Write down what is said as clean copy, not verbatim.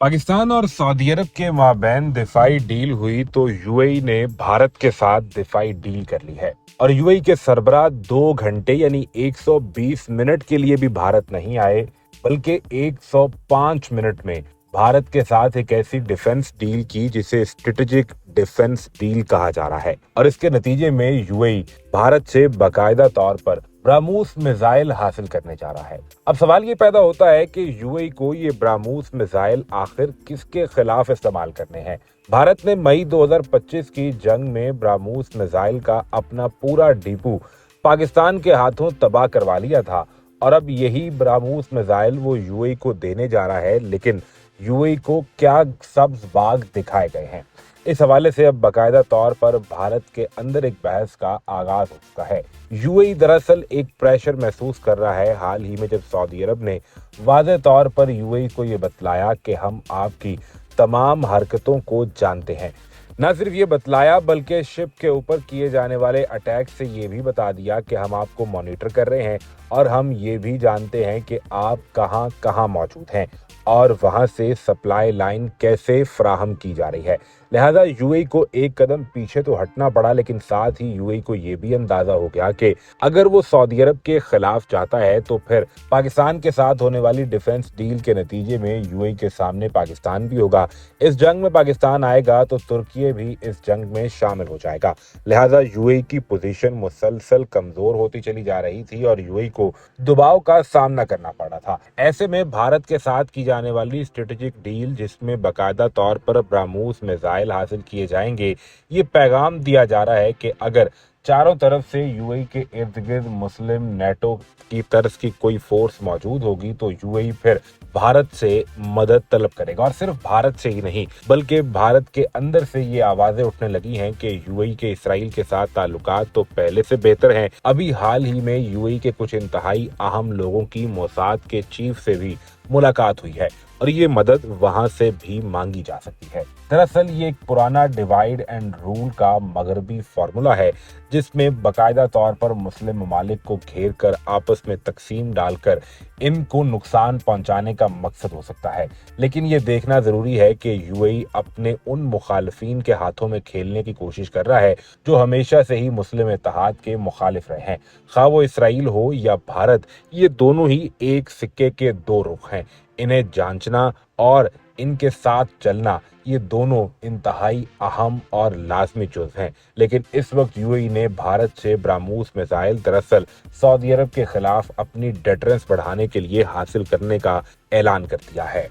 पाकिस्तान और सऊदी अरब के माबैन दिफाई डील हुई तो यूएई ने भारत के साथ दिफाई डील कर ली है। और यूएई के सरबराह 2 घंटे यानी 120 मिनट के लिए भी भारत नहीं आए, बल्कि 105 मिनट में भारत के साथ एक ऐसी डिफेंस डील की जिसे स्ट्रेटेजिक डिफेंस डील कहा जा रहा है। और इसके नतीजे में यूएई भारत से बाकायदा तौर पर ब्राह्मोस मिसाइल हासिल करने जा रहा है। अब सवाल ये पैदा होता है कि यूएई को ये ब्राह्मोस मिसाइल आखिर किसके खिलाफ इस्तेमाल करने हैं। भारत ने मई 2025 की जंग में ब्राह्मोस मिसाइल का अपना पूरा डिपो पाकिस्तान के हाथों तबाह करवा लिया था, और अब यही ब्राह्मोस मिसाइल वो यूएई को देने जा रहा है। लेकिन यूएई को क्या सब्ज बाग दिखाए गए हैं, इस हवाले से अब बाकायदा तौर पर भारत के अंदर एक बहस का आगाज हो चुका है। यूएई दरअसल एक प्रेशर महसूस कर रहा है हाल ही में, जब सऊदी अरब ने वाज़ेह तौर पर यूएई को ये बतलाया कि हम आपकी तमाम हरकतों को जानते हैं। न सिर्फ ये बतलाया बल्कि शिप के ऊपर किए जाने वाले अटैक से ये भी बता दिया कि हम आपको मॉनिटर कर रहे हैं और हम ये भी जानते हैं कि आप कहां कहां मौजूद हैं और वहां से सप्लाई लाइन कैसे फराहम की जा रही है। लिहाजा यूएई को एक कदम पीछे तो हटना पड़ा, लेकिन साथ ही यूएई को ये भी अंदाजा हो गया कि अगर वो सऊदी अरब के खिलाफ चाहता है तो फिर पाकिस्तान के साथ होने वाली डिफेंस डील के नतीजे में यूएई के सामने पाकिस्तान भी होगा। इस जंग में पाकिस्तान आएगा तो तुर्की भी इस जंग में शामिल हो जाएगा। लिहाजा यूएई की पोजीशन मुसलसल कमजोर होती चली जा रही थी और यूएई को दबाव का सामना करना पड़ रहा था। ऐसे में भारत के साथ की जाने वाली स्ट्रेटेजिक डील, जिसमें बाकायदा तौर पर ब्राह्मोस मिसाइल हासिल किए जाएंगे, ये पैगाम दिया जा रहा है कि अगर चारों तरफ से यूएई के इर्द गिर्द मुस्लिम नेटो की तर्ज की कोई फोर्स मौजूद होगी तो यूएई फिर भारत से मदद तलब करेगा। और सिर्फ भारत से ही नहीं, बल्कि भारत के अंदर से ये आवाजें उठने लगी हैं कि यूएई के इसराइल के साथ ताल्लुकात तो पहले से बेहतर हैं। अभी हाल ही में यूएई के कुछ इंतहाई अहम लोगों की मोसाद के चीफ से भी मुलाकात हुई है और ये मदद वहां से भी मांगी जा सकती है। दरअसल ये एक पुराना डिवाइड एंड रूल का मगरबी फॉर्मूला है, जिसमें बाकायदा तौर पर मुस्लिम ममालिक को घेर कर आपस में तकसीम डालकर इनको नुकसान पहुंचाने का मकसद हो सकता है। लेकिन ये देखना जरूरी है कि यूएई अपने उन मुखालिफिन के हाथों में खेलने की कोशिश कर रहा है जो हमेशा से ही मुस्लिम इत्तेहाद के मुखालिफ रहे हैं। खा वो इसराइल हो या भारत, ये दोनों ही एक सिक्के के दो रुख हैं। इन्हें जांचना और इनके साथ चलना, ये दोनों इंतहाई अहम और लाजमी जुज़ हैं। लेकिन इस वक्त यूएई ने भारत से ब्राह्मोस मिसाइल दरअसल सऊदी अरब के खिलाफ अपनी डेटरेंस बढ़ाने के लिए हासिल करने का ऐलान कर दिया है।